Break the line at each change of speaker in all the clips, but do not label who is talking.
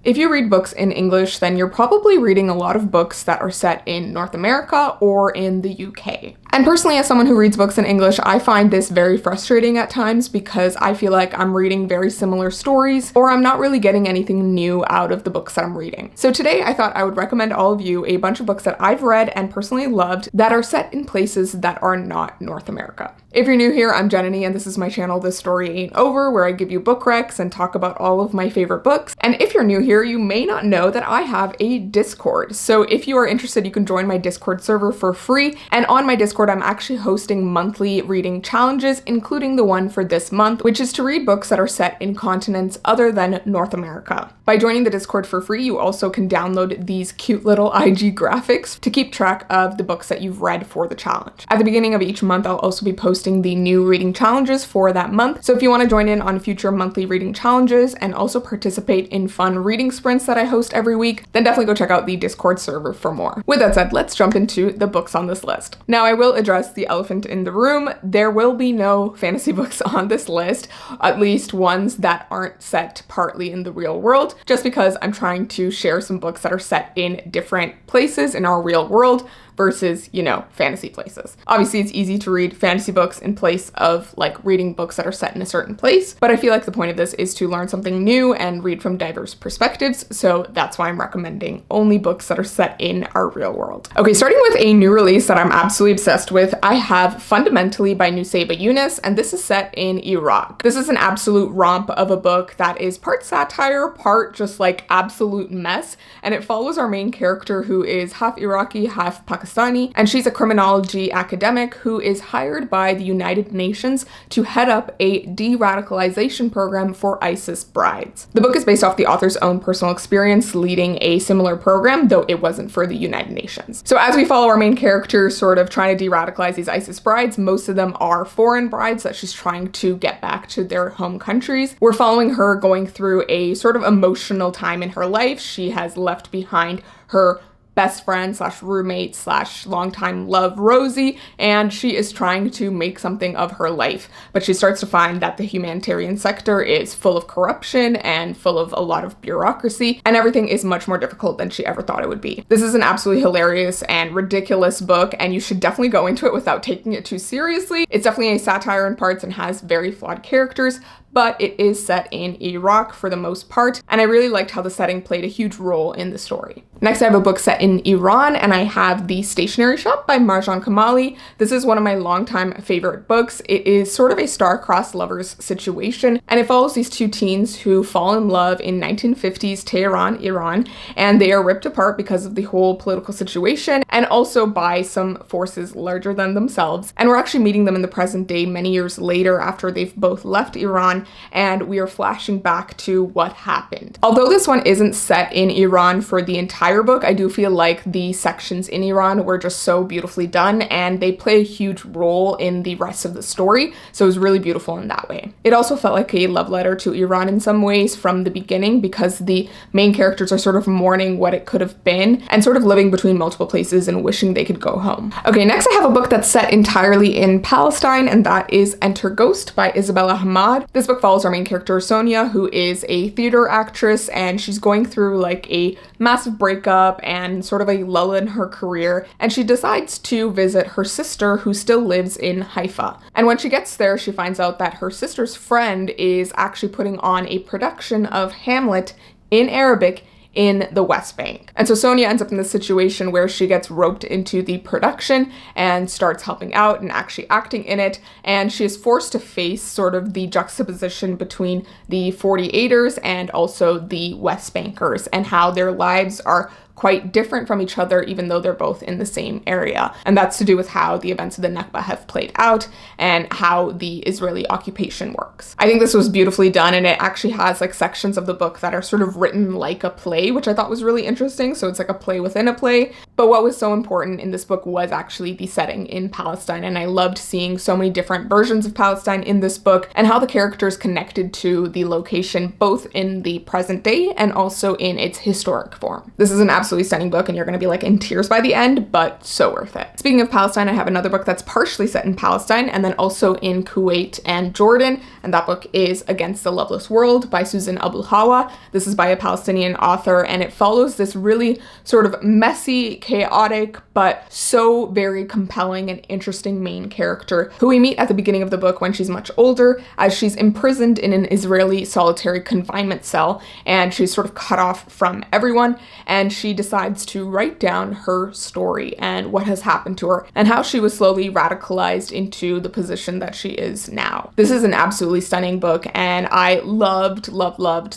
If you read books in English, then you're probably reading a lot of books that are set in North America or in the UK. And personally, as someone who reads books in English, I find this very frustrating at times because I feel like I'm reading very similar stories or I'm not really getting anything new out of the books that I'm reading. So today I thought I would recommend all of you a bunch of books that I've read and personally loved that are set in places that are not North America. If you're new here, I'm JEN-nuh-nee and this is my channel, This Story Ain't Over, where I give you book recs and talk about all of my favorite books. And if you're new here, you may not know that I have a Discord. So if you are interested, you can join my Discord server for free. And on my Discord, I'm actually hosting monthly reading challenges, including the one for this month, which is to read books that are set in continents other than North America. By joining the Discord for free, you also can download these cute little IG graphics to keep track of the books that you've read for the challenge. At the beginning of each month, I'll also be posting the new reading challenges for that month. So if you want to join in on future monthly reading challenges and also participate in fun reading sprints that I host every week, then definitely go check out the Discord server for more. With that said, let's jump into the books on this list. Now, I will address the elephant in the room. There will be no fantasy books on this list, at least ones that aren't set partly in the real world, just because I'm trying to share some books that are set in different places in our real world versus, you know, fantasy places. Obviously, it's easy to read fantasy books in place of like reading books that are set in a certain place, but I feel like the point of this is to learn something new and read from diverse perspectives, so that's why I'm recommending only books that are set in our real world. Okay, starting with a new release that I'm absolutely obsessed with, I have Fundamentally by Nusaybah Yunus, and this is set in Iraq. This is an absolute romp of a book that is part satire, part just like absolute mess, and it follows our main character who is half Iraqi, half Pakistani, and she's a criminology academic who is hired by the United Nations to head up a de-radicalization program for ISIS brides. The book is based off the author's own personal experience leading a similar program, though it wasn't for the United Nations. So as we follow our main character sort of trying to de-radicalize these ISIS brides, most of them are foreign brides that she's trying to get back to their home countries. We're following her going through a sort of emotional time in her life. She has left behind her best friend slash roommate slash longtime love Rosie, and she is trying to make something of her life. But she starts to find that the humanitarian sector is full of corruption and full of a lot of bureaucracy, and everything is much more difficult than she ever thought it would be. This is an absolutely hilarious and ridiculous book, and you should definitely go into it without taking it too seriously. It's definitely a satire in parts and has very flawed characters, but it is set in Iraq for the most part, and I really liked how the setting played a huge role in the story. Next, I have a book set in Iran, and I have The Stationery Shop by Marjan Kamali. This is one of my longtime favorite books. It is sort of a star-crossed lovers situation, and it follows these two teens who fall in love in 1950s Tehran, Iran, and they are ripped apart because of the whole political situation and also by some forces larger than themselves. And we're actually meeting them in the present day many years later after they've both left Iran, and we are flashing back to what happened. Although this one isn't set in Iran for the entire book, I do feel like the sections in Iran were just so beautifully done, and they play a huge role in the rest of the story, so it was really beautiful in that way. It also felt like a love letter to Iran in some ways from the beginning, because the main characters are sort of mourning what it could have been and sort of living between multiple places and wishing they could go home. Okay, next I have a book that's set entirely in Palestine, and that is Enter Ghost by Isabel Ahmad. This book follows our main character Sonia, who is a theater actress, and she's going through like a massive breakup and sort of a lull in her career, and she decides to visit her sister who still lives in Haifa. And when she gets there, she finds out that her sister's friend is actually putting on a production of Hamlet in Arabic in the West Bank. And so Sonia ends up in this situation where she gets roped into the production and starts helping out and actually acting in it, and she is forced to face sort of the juxtaposition between the 48ers and also the West Bankers and how their lives are quite different from each other, even though they're both in the same area. And that's to do with how the events of the Nakba have played out and how the Israeli occupation works. I think this was beautifully done, and it actually has like sections of the book that are sort of written like a play, which I thought was really interesting. So it's like a play within a play. But what was so important in this book was actually the setting in Palestine, and I loved seeing so many different versions of Palestine in this book and how the characters connected to the location both in the present day and also in its historic form. This is an absolute absolutely stunning book and you're gonna be like in tears by the end, but so worth it. Speaking of Palestine, I have another book that's partially set in Palestine and then also in Kuwait and Jordan, and that book is Against the Loveless World by Susan Abu Hawa. This is by a Palestinian author, and it follows this really sort of messy, chaotic, but so very compelling and interesting main character who we meet at the beginning of the book when she's much older, as she's imprisoned in an Israeli solitary confinement cell, and she's sort of cut off from everyone, and she decides to write down her story and what has happened to her and how she was slowly radicalized into the position that she is now. This is an absolutely stunning book, and I loved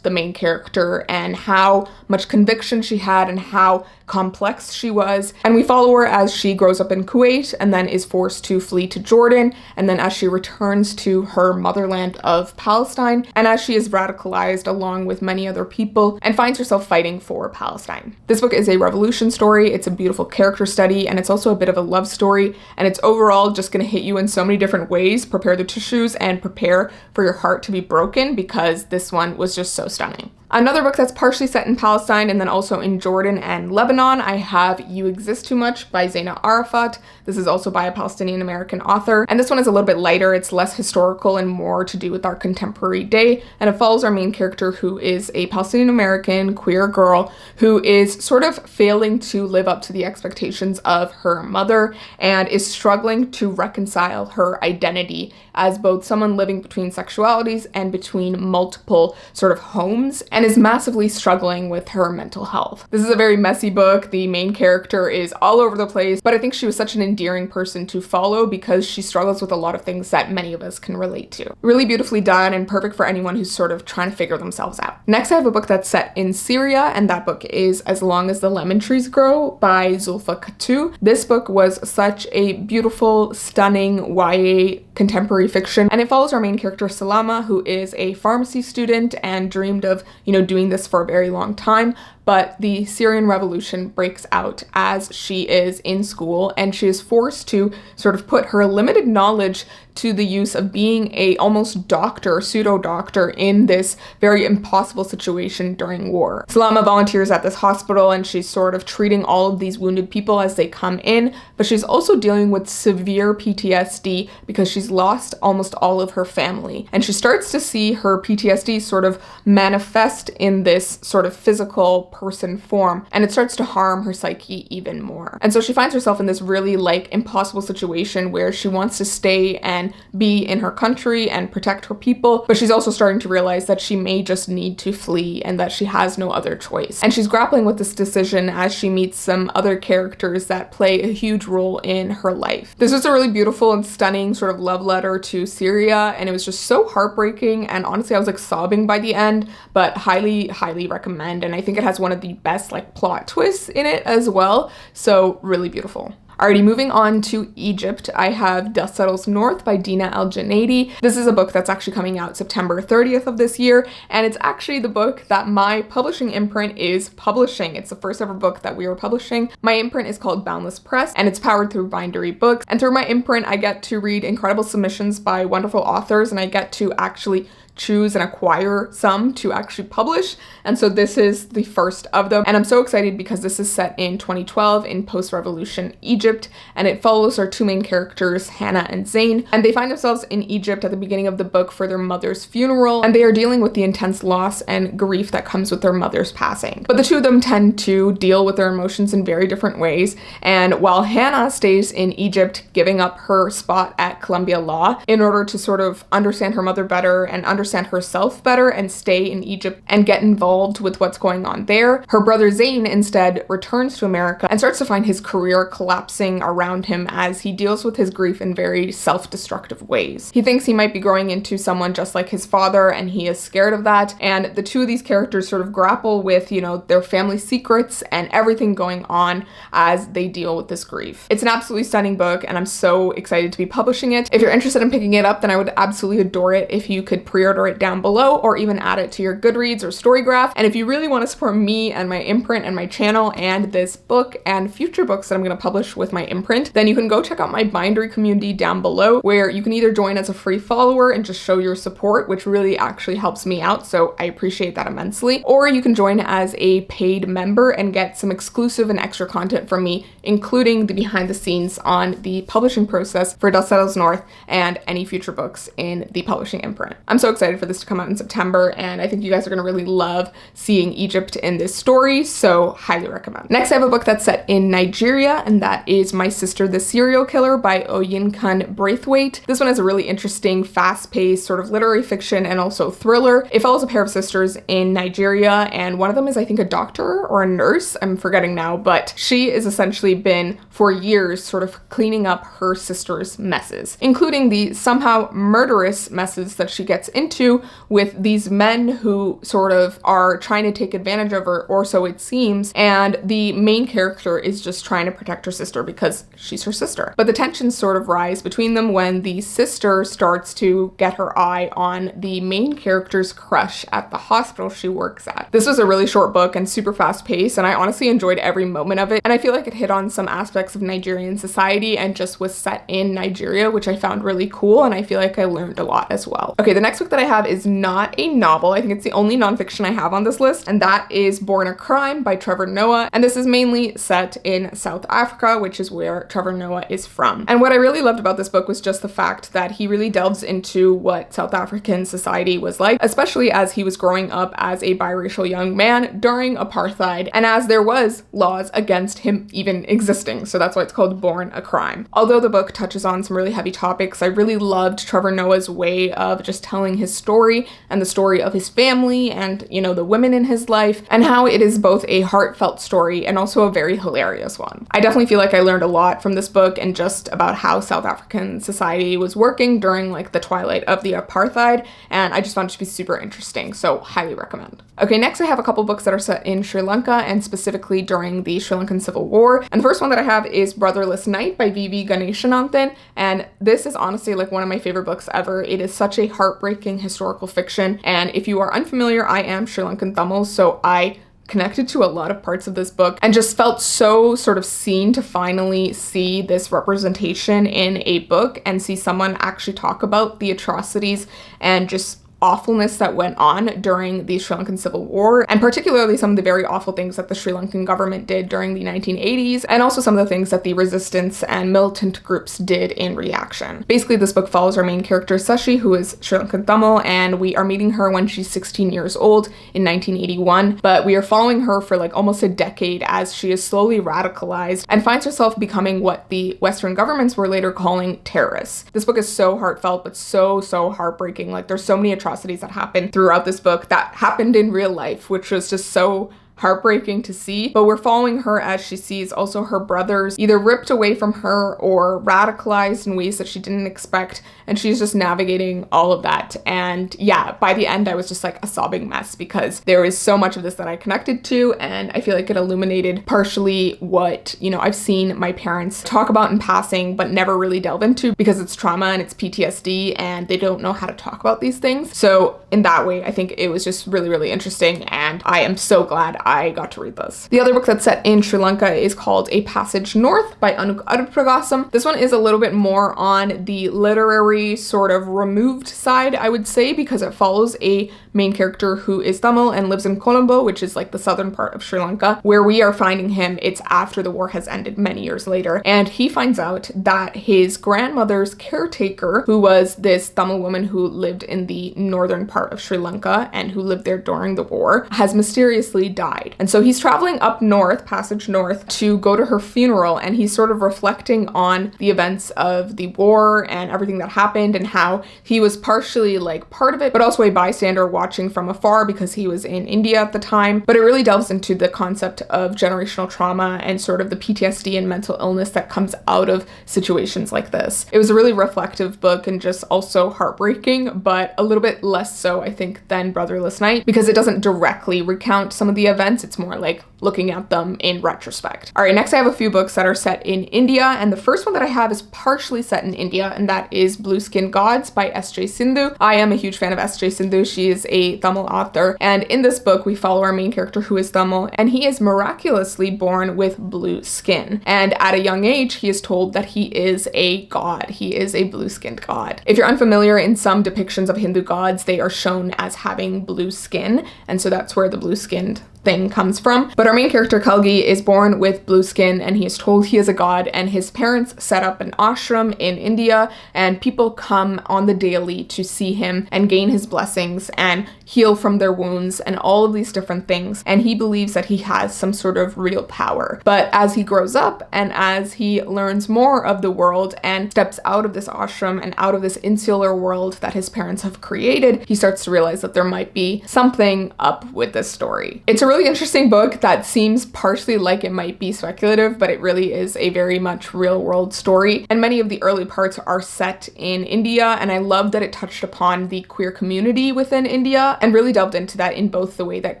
the main character and how much conviction she had and how complex she was. And we follow her as she grows up in Kuwait and then is forced to flee to Jordan, and then as she returns to her motherland of Palestine, and as she is radicalized along with many other people and finds herself fighting for Palestine. This book is a revolution story, it's a beautiful character study, and it's also a bit of a love story, and it's overall just gonna hit you in so many different ways. Prepare the tissues and prepare for your heart to be broken, because this one was just so stunning. Another book that's partially set in Palestine and then also in Jordan and Lebanon, I have You Exist Too Much by Zaina Arafat. This is also by a Palestinian American author, and this one is a little bit lighter. It's less historical and more to do with our contemporary day, and it follows our main character, who is a Palestinian American queer girl who is sort of failing to live up to the expectations of her mother and is struggling to reconcile her identity as both someone living between sexualities and between multiple sort of homes, and is massively struggling with her mental health. This is a very messy book. The main character is all over the place, but I think she was such an endearing person to follow because she struggles with a lot of things that many of us can relate to. Really beautifully done and perfect for anyone who's sort of trying to figure themselves out. Next, I have a book that's set in Syria, and that book is As Long as the Lemon Trees Grow by Zulfa Katu. This book was such a beautiful, stunning YA contemporary fiction, and it follows our main character Salama, who is a pharmacy student and dreamed of, doing this for a very long time. But the Syrian revolution breaks out as she is in school, and she is forced to sort of put her limited knowledge to the use of being a almost doctor, pseudo-doctor, in this very impossible situation during war. Salama volunteers at this hospital, and she's sort of treating all of these wounded people as they come in, but she's also dealing with severe PTSD because she's lost almost all of her family. And she starts to see her PTSD sort of manifest in this sort of physical person form, and it starts to harm her psyche even more. And so she finds herself in this really impossible situation where she wants to stay and be in her country and protect her people, but she's also starting to realize that she may just need to flee and that she has no other choice. And she's grappling with this decision as she meets some other characters that play a huge role in her life. This was a really beautiful and stunning sort of love letter to Syria, and it was just so heartbreaking, and honestly I was sobbing by the end, but highly recommend. And I think it has one of the best plot twists in it as well, so really beautiful. Alrighty, moving on to Egypt, I have Dust Settles North by Dina El-Janaidi. This is a book that's actually coming out September 30th of this year, and it's actually the book that my publishing imprint is publishing. It's the first ever book that we are publishing. My imprint is called Boundless Press, and it's powered through Bindery Books. And through my imprint, I get to read incredible submissions by wonderful authors, and I get to actually choose and acquire some to actually publish, and so this is the first of them, and I'm so excited because this is set in 2012 in post-revolution Egypt, and it follows our two main characters, Hannah and Zayn, and they find themselves in Egypt at the beginning of the book for their mother's funeral, and they are dealing with the intense loss and grief that comes with their mother's passing. But the two of them tend to deal with their emotions in very different ways, and while Hannah stays in Egypt, giving up her spot at Columbia Law in order to sort of understand her mother better and understand herself better and stay in Egypt and get involved with what's going on there, her brother Zayn instead returns to America and starts to find his career collapsing around him as he deals with his grief in very self-destructive ways. He thinks he might be growing into someone just like his father, and he is scared of that, and the two of these characters sort of grapple with, their family secrets and everything going on as they deal with this grief. It's an absolutely stunning book, and I'm so excited to be publishing it. If you're interested in picking it up, then I would absolutely adore it if you could pre-order pre-order it down below or even add it to your Goodreads or Storygraph. And if you really want to support me and my imprint and my channel and this book and future books that I'm going to publish with my imprint, then you can go check out my bindery community down below, where you can either join as a free follower and just show your support, which really actually helps me out, so I appreciate that immensely, or you can join as a paid member and get some exclusive and extra content from me, including the behind the scenes on the publishing process for Dust Settles North and any future books in the publishing imprint. I'm so excited for this to come out in September, and I think you guys are going to really love seeing Egypt in this story, so highly recommend. Next, I have a book that's set in Nigeria, and that is My Sister the Serial Killer by Oyinkan Braithwaite. This one is a really interesting, fast-paced sort of literary fiction and also thriller. It follows a pair of sisters in Nigeria, and one of them is, I think, a doctor or a nurse, I'm forgetting now, but she has essentially been for years sort of cleaning up her sister's messes, including the somehow murderous messes that she gets into with these men who sort of are trying to take advantage of her, or so it seems, and the main character is just trying to protect her sister because she's her sister. But the tensions sort of rise between them when the sister starts to get her eye on the main character's crush at the hospital she works at. This was a really short book and super fast paced, and I honestly enjoyed every moment of it, and I feel like it hit on some aspects of Nigerian society and just was set in Nigeria, which I found really cool, and I feel like I learned a lot as well. Okay, the next book that I have is not a novel. I think it's the only nonfiction I have on this list, and that is Born a Crime by Trevor Noah, and this is mainly set in South Africa, which is where Trevor Noah is from. And what I really loved about this book was just the fact that he really delves into what South African society was like, especially as he was growing up as a biracial young man during apartheid, and as there was laws against him even existing, so that's why it's called Born a Crime. Although the book touches on some really heavy topics, I really loved Trevor Noah's way of just telling his story and the story of his family and, you know, the women in his life, and how it is both a heartfelt story and also a very hilarious one. I definitely feel like I learned a lot from this book and just about how South African society was working during like the twilight of the apartheid, and I just found it to be super interesting, so highly recommend. Okay, next I have a couple books that are set in Sri Lanka and specifically during the Sri Lankan Civil War, and the first one that I have is Brotherless Night by V.V. Ganeshananthan, and this is honestly like one of my favorite books ever. It is such a heartbreaking historical fiction, and if you are unfamiliar, I am Sri Lankan Tamil, so I connected to a lot of parts of this book and just felt so sort of seen to finally see this representation in a book and see someone actually talk about the atrocities and just awfulness that went on during the Sri Lankan Civil War, and particularly some of the very awful things that the Sri Lankan government did during the 1980s, and also some of the things that the resistance and militant groups did in reaction. Basically, this book follows our main character Sashi, who is Sri Lankan Tamil, and we are meeting her when she's 16 years old in 1981, but we are following her for like almost a decade as she is slowly radicalized and finds herself becoming what the Western governments were later calling terrorists. This book is so heartfelt, but so heartbreaking. Like, there's so many atrocities that happen throughout this book that happened in real life, which was just so heartbreaking to see, but we're following her as she sees also her brothers either ripped away from her or radicalized in ways that she didn't expect, and she's just navigating all of that. And yeah, by the end I was just like a sobbing mess because there is so much of this that I connected to, and I feel like it illuminated partially what, you know, I've seen my parents talk about in passing but never really delve into because it's trauma and it's PTSD and they don't know how to talk about these things. So in that way, I think it was just really interesting, and I am so glad I got to read this. The other book that's set in Sri Lanka is called A Passage North by Anuk Arupragasam. This one is a little bit more on the literary sort of removed side, I would say, because it follows a main character who is Tamil and lives in Colombo, which is like the southern part of Sri Lanka, where we are finding him. It's after the war has ended many years later, and he finds out that his grandmother's caretaker, who was this Tamil woman who lived in the northern part of Sri Lanka and who lived there during the war, has mysteriously died. And so he's traveling up north, Passage North, to go to her funeral, and he's sort of reflecting on the events of the war and everything that happened and how he was partially like part of it, but also a bystander watching from afar because he was in India at the time. But it really delves into the concept of generational trauma and sort of the PTSD and mental illness that comes out of situations like this. It was a really reflective book and just also heartbreaking, but a little bit less so, I think, than Brotherless Night because it doesn't directly recount some of the events sense. It's more like looking at them in retrospect. All right, next I have a few books that are set in India, and the first one that I have is partially set in India, and that is Blue Skin Gods by S.J. Sindhu. I am a huge fan of S.J. Sindhu. She is a Tamil author, and in this book we follow our main character who is Tamil, and he is miraculously born with blue skin. And at a young age, he is told that he is a god. He is a blue-skinned god. If you're unfamiliar, in some depictions of Hindu gods, they are shown as having blue skin, and so that's where the blue-skinned thing comes from. But our main character Kalgi is born with blue skin, and he is told he is a god, and his parents set up an ashram in India, and people come on the daily to see him and gain his blessings and heal from their wounds and all of these different things. And he believes that he has some sort of real power. But as he grows up and as he learns more of the world and steps out of this ashram and out of this insular world that his parents have created, he starts to realize that there might be something up with this story. It's a really interesting book that seems partially like it might be speculative, but it really is a very much real world story. And many of the early parts are set in India, and I love that it touched upon the queer community within India and really delved into that in both the way that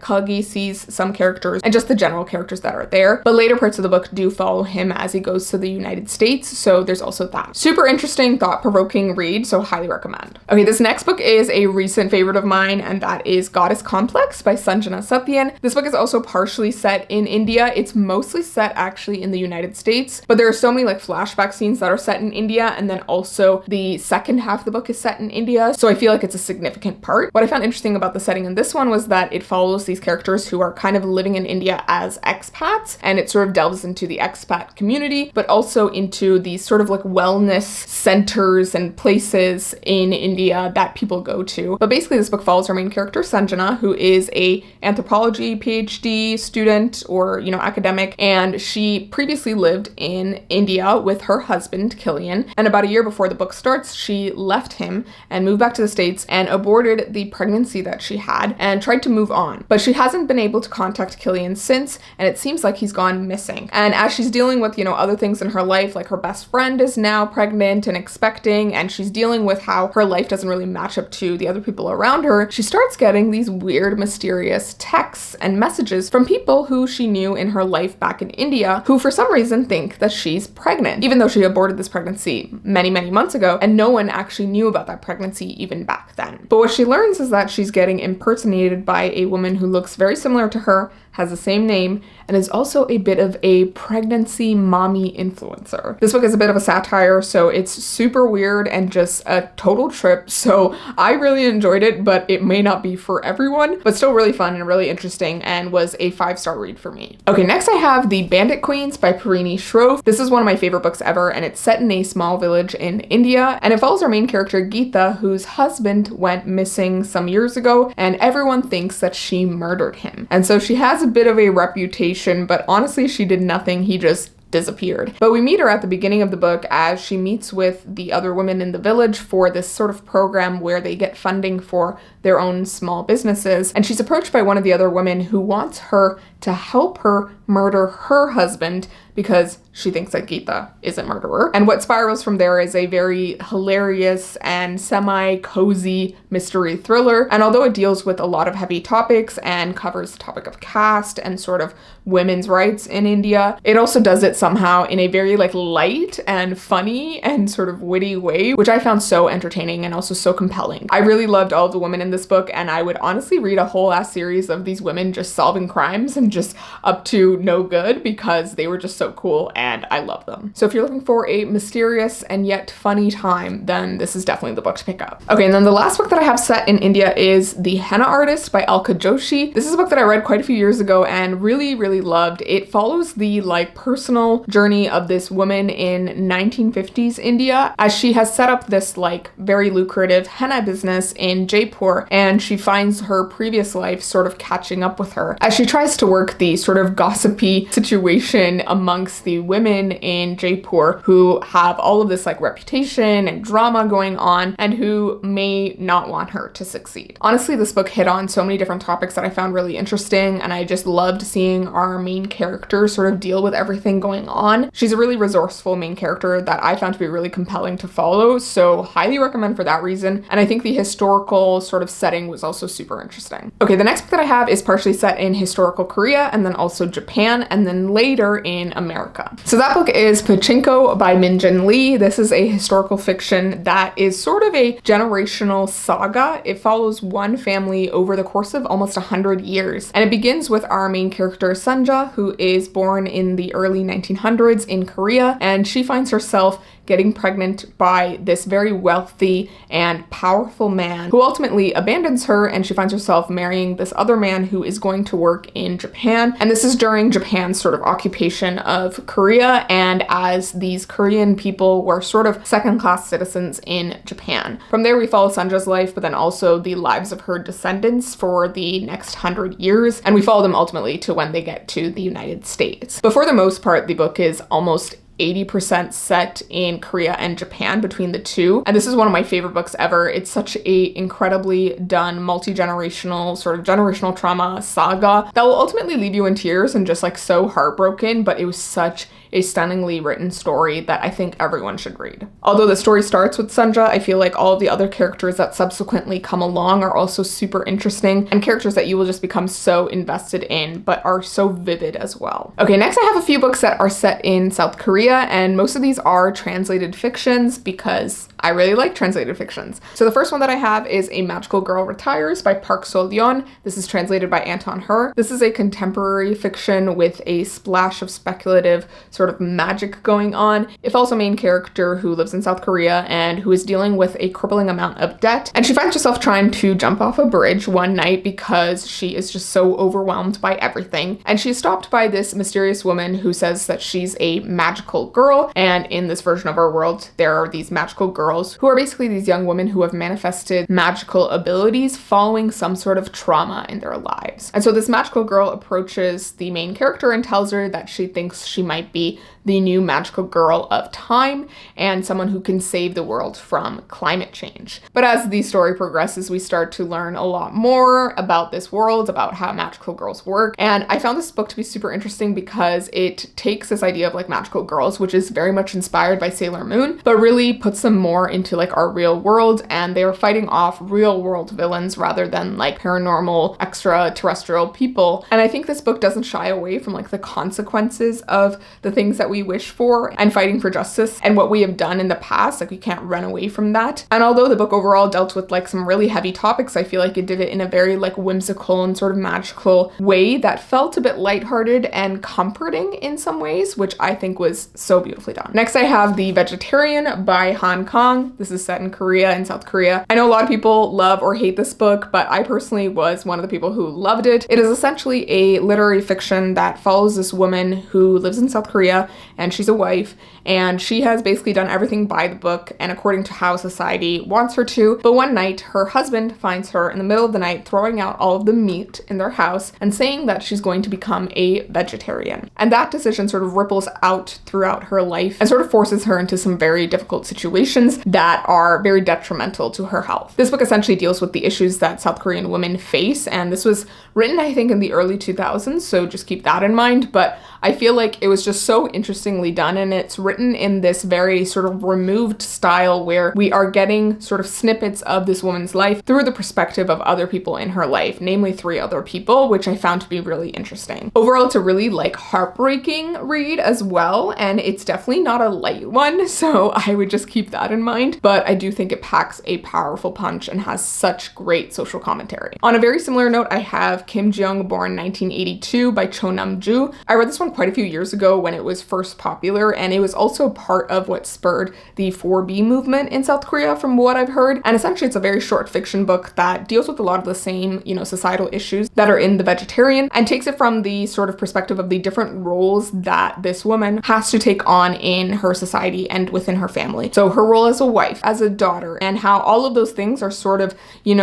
Kalgi sees some characters and just the general characters that are there. But later parts of the book do follow him as he goes to the United States, so there's also that. Super interesting, thought-provoking read, so highly recommend. Okay, this next book is a recent favorite of mine, and that is Goddess Complex by Sanjana Satyan. This book is also partially set in India. It's mostly set actually in the United States, but there are so many like flashback scenes that are set in India, and then also the second half of the book is set in India, so I feel like it's a significant part. What I found interesting about the setting in this one was that it follows these characters who are kind of living in India as expats, and it sort of delves into the expat community, but also into these sort of like wellness centers and places in India that people go to. But basically this book follows our main character Sanjana, who is a anthropology PhD student or, academic, and she previously lived in India with her husband Killian, and about a year before the book starts, she left him and moved back to the States and aborted the pregnancy that she had and tried to move on. But she hasn't been able to contact Killian since, and it seems like he's gone missing. And as she's dealing with, other things in her life, like her best friend is now pregnant and expecting, and she's dealing with how her life doesn't really match up to the other people around her, she starts getting these weird, mysterious texts and messages from people who she knew in her life back in India, who for some reason think that she's pregnant, even though she aborted this pregnancy many, many months ago, and no one actually knew about that pregnancy even back then. But what she learns is that she's getting impersonated by a woman who looks very similar to her, has the same name, and is also a bit of a pregnancy mommy influencer. This book is a bit of a satire, so it's super weird and just a total trip, so I really enjoyed it, but it may not be for everyone, but still really fun and really interesting, and was a 5-star read for me. Okay, next I have The Bandit Queens by Parini Shroff. This is one of my favorite books ever, and it's set in a small village in India, and it follows our main character Geeta, whose husband went missing some years ago, and everyone thinks that she murdered him. And so she has a bit of a reputation, but honestly she did nothing. He just disappeared. But we meet her at the beginning of the book as she meets with the other women in the village for this sort of program where they get funding for their own small businesses, and she's approached by one of the other women who wants her to help her murder her husband because she thinks that Geeta is a murderer. And what spirals from there is a very hilarious and semi-cozy mystery thriller. And although it deals with a lot of heavy topics and covers the topic of caste and sort of women's rights in India, it also does it somehow in a very light and funny and sort of witty way, which I found so entertaining and also so compelling. I really loved all the women in this book, and I would honestly read a whole ass series of these women just solving crimes and just up to no good because they were just so cool and I love them. So if you're looking for a mysterious and yet funny time, then this is definitely the book to pick up. Okay, and then the last book that I have set in India is The Henna Artist by Alka Joshi. This is a book that I read quite a few years ago and really, really loved. It follows the personal journey of this woman in 1950s India as she has set up this very lucrative henna business in Jaipur, and she finds her previous life sort of catching up with her as she tries to work the sort of gossipy situation amongst the women in Jaipur who have all of this reputation and drama going on and who may not want her to succeed. Honestly, this book hit on so many different topics that I found really interesting, and I just loved seeing our main character sort of deal with everything going on. She's a really resourceful main character that I found to be really compelling to follow, so highly recommend for that reason. And I think the historical sort of setting was also super interesting. Okay, the next book that I have is partially set in historical Korea Korea, and then also Japan, and then later in America. So that book is Pachinko by Min-jin Lee. This is a historical fiction that is sort of a generational saga. It follows one family over the course of almost 100 years. And it begins with our main character, Sunja, who is born in the early 1900s in Korea, and she finds herself getting pregnant by this very wealthy and powerful man who ultimately abandons her, and she finds herself marrying this other man who is going to work in Japan. And this is during Japan's sort of occupation of Korea, and as these Korean people were sort of second-class citizens in Japan. From there we follow Sunja's life, but then also the lives of her descendants for the next 100 years, and we follow them ultimately to when they get to the United States. But for the most part, the book is almost 80% set in Korea and Japan between the two. And this is one of my favorite books ever. It's such a incredibly done multi-generational sort of generational trauma saga that will ultimately leave you in tears and just like so heartbroken, but it was such a stunningly written story that I think everyone should read. Although the story starts with Sunja, I feel like all of the other characters that subsequently come along are also super interesting and characters that you will just become so invested in, but are so vivid as well. Okay, next I have a few books that are set in South Korea, and most of these are translated fictions because I really like translated fictions. So the first one that I have is A Magical Girl Retires by Park So-yeon. This is translated by Anton Her. This is a contemporary fiction with a splash of speculative sort of magic going on. It follows a main character who lives in South Korea and who is dealing with a crippling amount of debt. And she finds herself trying to jump off a bridge one night because she is just so overwhelmed by everything. And she's stopped by this mysterious woman who says that she's a magical girl. And in this version of our world, there are these magical girls who are basically these young women who have manifested magical abilities following some sort of trauma in their lives. And so this magical girl approaches the main character and tells her that she thinks she might be the new magical girl of time and someone who can save the world from climate change. But as the story progresses, we start to learn a lot more about this world, about how magical girls work. And I found this book to be super interesting because it takes this idea of like magical girls, which is very much inspired by Sailor Moon, but really puts them more into like our real world, and they are fighting off real world villains rather than like paranormal extraterrestrial people. And I think this book doesn't shy away from like the consequences of the things that we wish for and fighting for justice and what we have done in the past. Like we can't run away from that. And although the book overall dealt with like some really heavy topics, I feel like it did it in a very like whimsical and sort of magical way that felt a bit lighthearted and comforting in some ways, which I think was so beautifully done. Next I have The Vegetarian by Han Kang. This is set in Korea and South Korea. I know a lot of people love or hate this book, but I personally was one of the people who loved it. It is essentially a literary fiction that follows this woman who lives in South Korea, and she's a wife, and she has basically done everything by the book and according to how society wants her to. But one night, her husband finds her in the middle of the night throwing out all of the meat in their house and saying that she's going to become a vegetarian. And that decision sort of ripples out throughout her life and sort of forces her into some very difficult situations that are very detrimental to her health. This book essentially deals with the issues that South Korean women face, and this was written, I think, in the early 2000s, so just keep that in mind. But I feel like it was just so interestingly done, and it's written in this very sort of removed style where we are getting sort of snippets of this woman's life through the perspective of other people in her life, namely 3 other people, which I found to be really interesting. Overall, it's a really like heartbreaking read as well, and it's definitely not a light one, so I would just keep that in mind. But I do think it packs a powerful punch and has such great social commentary. On a very similar note, I have Kim Jeong, born 1982 by Cho Nam-ju. I read this one quite a few years ago when it was first popular, and it was also part of what spurred the 4B movement in South Korea from what I've heard. And essentially it's a very short fiction book that deals with a lot of the same, societal issues that are in The Vegetarian, and takes it from the sort of perspective of the different roles that this woman has to take on in her society and within her family. So her role as a wife, as a daughter, and how all of those things are sort of,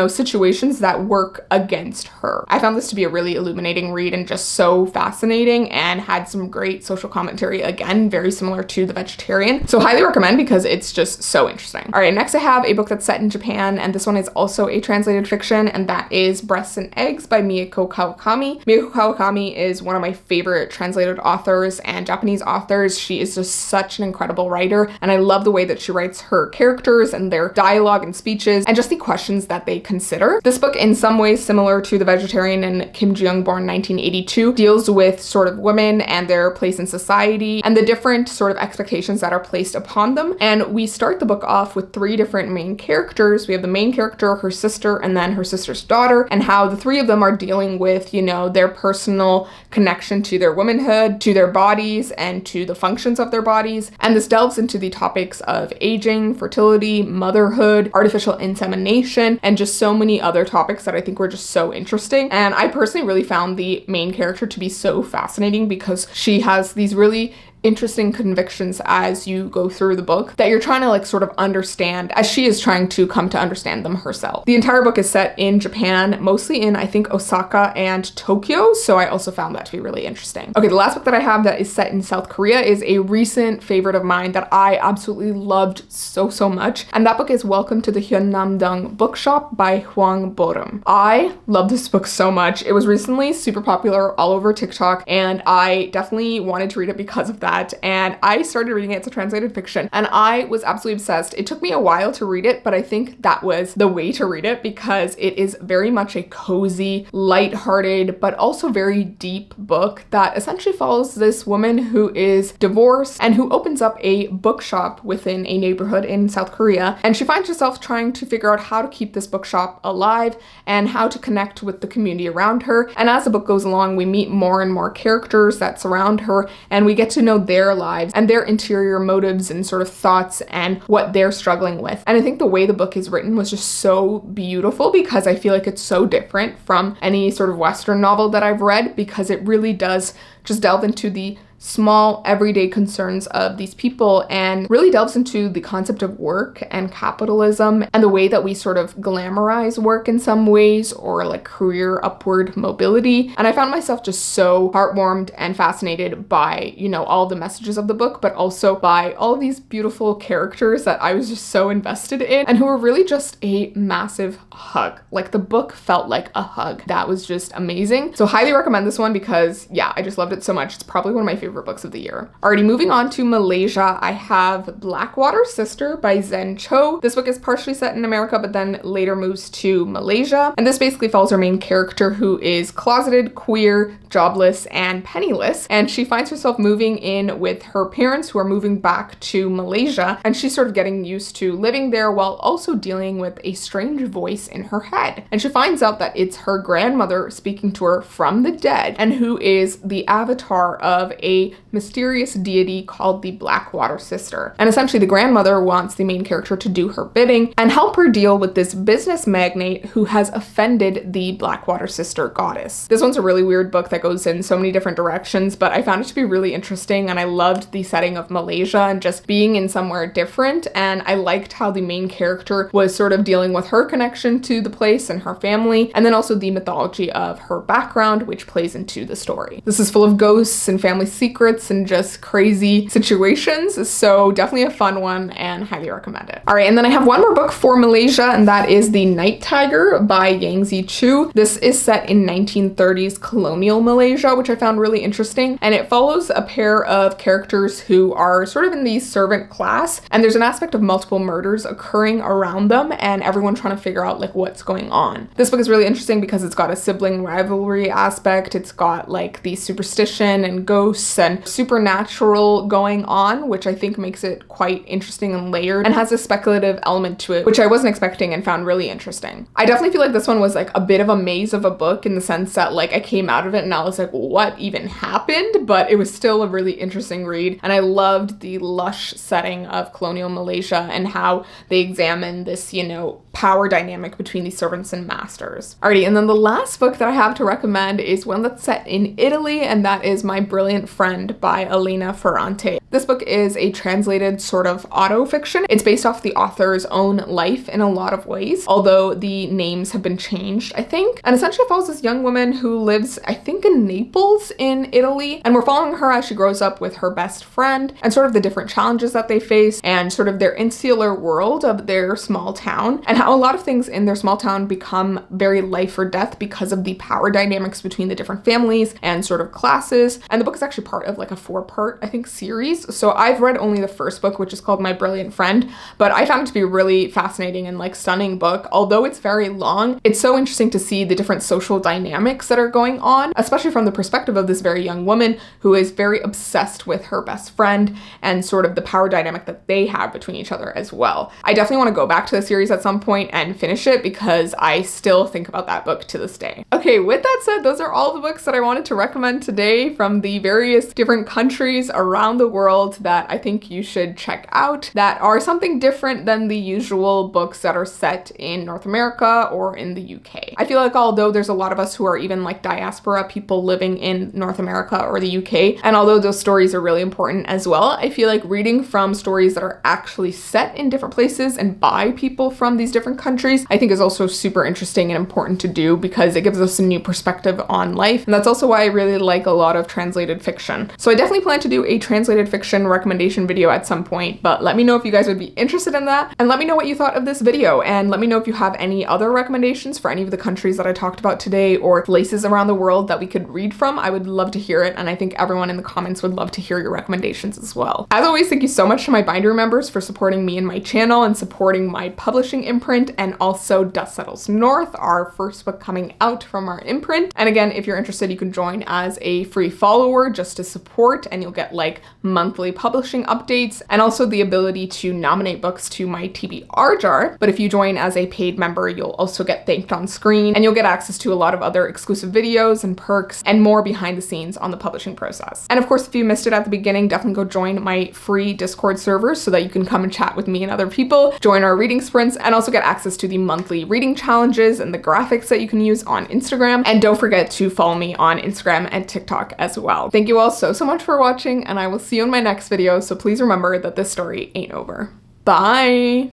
situations that work against her. I found this to be a really illuminating read and just so fascinating, and had some great social commentary, again, very similar to The Vegetarian. So highly recommend because it's just so interesting. All right, next I have a book that's set in Japan, and this one is also a translated fiction, and that is Breasts and Eggs by Mieko Kawakami. Mieko Kawakami is one of my favorite translated authors and Japanese authors. she is just such an incredible writer, and I love the way that she writes her characters and their dialogue and speeches and just the questions that they consider. This book, in some ways similar to The Vegetarian and Kim Ji-young, born 1982, deals with sort of women and their place in society and the different sort of expectations that are placed upon them. And we start the book off with three different main characters. We have the main character, her sister, and then her sister's daughter, and how the three of them are dealing with, you know, their personal connection to their womanhood, to their bodies, and to the functions of their bodies. And this delves into the topics of aging, fertility, motherhood, artificial insemination, and just so many other topics that I think were just so interesting. And I personally really found the main character to be so fascinating because she has these really interesting convictions as you go through the book that you're trying to like sort of understand as she is trying to come to understand them herself. The entire book is set in Japan, mostly in I think Osaka and Tokyo, so I also found that to be really interesting. Okay, the last book that I have that is set in South Korea is a recent favorite of mine that I absolutely loved so much, and that book is Welcome to the Hyunnam-dong Bookshop by Hwang Borum. I love this book so much. It was recently super popular all over TikTok, and I definitely wanted to read it because of that. And I started reading it. It's a translated fiction, and I was absolutely obsessed. It took me a while to read it, but I think that was the way to read it because it is very much a cozy, lighthearted, but also very deep book that essentially follows this woman who is divorced and who opens up a bookshop within a neighborhood in South Korea. And she finds herself trying to figure out how to keep this bookshop alive and how to connect with the community around her. And as the book goes along, we meet more and more characters that surround her, and we get to know their lives and their interior motives and sort of thoughts and what they're struggling with. And I think the way the book is written was just so beautiful because I feel like it's so different from any sort of Western novel that I've read, because it really does just delve into the small everyday concerns of these people and really delves into the concept of work and capitalism and the way that we sort of glamorize work in some ways, or like career upward mobility. And I found myself just so heartwarmed and fascinated by, you know, all the messages of the book, but also by all these beautiful characters that I was just so invested in and who were really just a massive hug. Like the book felt like a hug. That was just amazing. So highly recommend this one because yeah, I just loved it so much. It's probably one of my favorite books of the year. Alrighty, moving on to Malaysia, I have Blackwater Sister by Zen Cho. This book is partially set in America, but then later moves to Malaysia. And this basically follows our main character who is closeted, queer, jobless, and penniless. And she finds herself moving in with her parents who are moving back to Malaysia. And she's sort of getting used to living there while also dealing with a strange voice in her head. And she finds out that it's her grandmother speaking to her from the dead, and who is the avatar of a mysterious deity called the Blackwater Sister. And essentially the grandmother wants the main character to do her bidding and help her deal with this business magnate who has offended the Blackwater Sister goddess. This one's a really weird book that goes in so many different directions, but I found it to be really interesting, and I loved the setting of Malaysia and just being in somewhere different. And I liked how the main character was sort of dealing with her connection to the place and her family, and then also the mythology of her background, which plays into the story. This is full of ghosts and family secrets and just crazy situations, so definitely a fun one and highly recommend it. All right, and then I have one more book for Malaysia, and that is The Night Tiger by Yang Zi Chu. This is set in 1930s colonial Malaysia, which I found really interesting, and it follows a pair of characters who are sort of in the servant class, and there's an aspect of multiple murders occurring around them and everyone trying to figure out like what's going on. This book is really interesting because it's got a sibling rivalry aspect, it's got like the superstition and ghosts and supernatural going on, which I think makes it quite interesting and layered and has a speculative element to it, which I wasn't expecting and found really interesting. I definitely feel like this one was like a bit of a maze of a book in the sense that like I came out of it and I was like, what even happened? But it was still a really interesting read, and I loved the lush setting of colonial Malaysia and how they examine this, you know, power dynamic between these servants and masters. Alrighty, and then the last book that I have to recommend is one that's set in Italy, and that is My Brilliant Friend by Elena Ferrante. This book is a translated sort of auto-fiction. It's based off the author's own life in a lot of ways, although the names have been changed, I think. And essentially follows this young woman who lives, I think, in Naples in Italy, and we're following her as she grows up with her best friend and sort of the different challenges that they face and sort of their insular world of their small town, and how how a lot of things in their small town become very life or death because of the power dynamics between the different families and sort of classes. And the book is actually part of like a 4-part, I think, series. So I've read only the first book, which is called My Brilliant Friend, but I found it to be a really fascinating and like stunning book. Although it's very long, it's so interesting to see the different social dynamics that are going on, especially from the perspective of this very young woman who is very obsessed with her best friend and sort of the power dynamic that they have between each other as well. I definitely want to go back to the series at some point and finish it because I still think about that book to this day. Okay, with that said, those are all the books that I wanted to recommend today from the various different countries around the world that I think you should check out that are something different than the usual books that are set in North America or in the UK. I feel like although there's a lot of us who are even like diaspora people living in North America or the UK, and although those stories are really important as well, I feel like reading from stories that are actually set in different places and by people from these different countries, I think is also super interesting and important to do because it gives us a new perspective on life. And that's also why I really like a lot of translated fiction. So I definitely plan to do a translated fiction recommendation video at some point, but let me know if you guys would be interested in that, and let me know what you thought of this video, and let me know if you have any other recommendations for any of the countries that I talked about today or places around the world that we could read from. I would love to hear it, and I think everyone in the comments would love to hear your recommendations as well. As always, thank you so much to my Binder members for supporting me and my channel and supporting my publishing imprint, and also Dust Settles North, our first book coming out from our imprint. And again, if you're interested, you can join as a free follower just to support, and you'll get like monthly publishing updates and also the ability to nominate books to my TBR jar. But if you join as a paid member, you'll also get thanked on screen, and you'll get access to a lot of other exclusive videos and perks and more behind the scenes on the publishing process. And of course, if you missed it at the beginning, definitely go join my free Discord server so that you can come and chat with me and other people, join our reading sprints, and also get access to the monthly reading challenges and the graphics that you can use on Instagram. And don't forget to follow me on Instagram and TikTok as well. Thank you all so much for watching, and I will see you in my next video. So please remember that this story ain't over. Bye!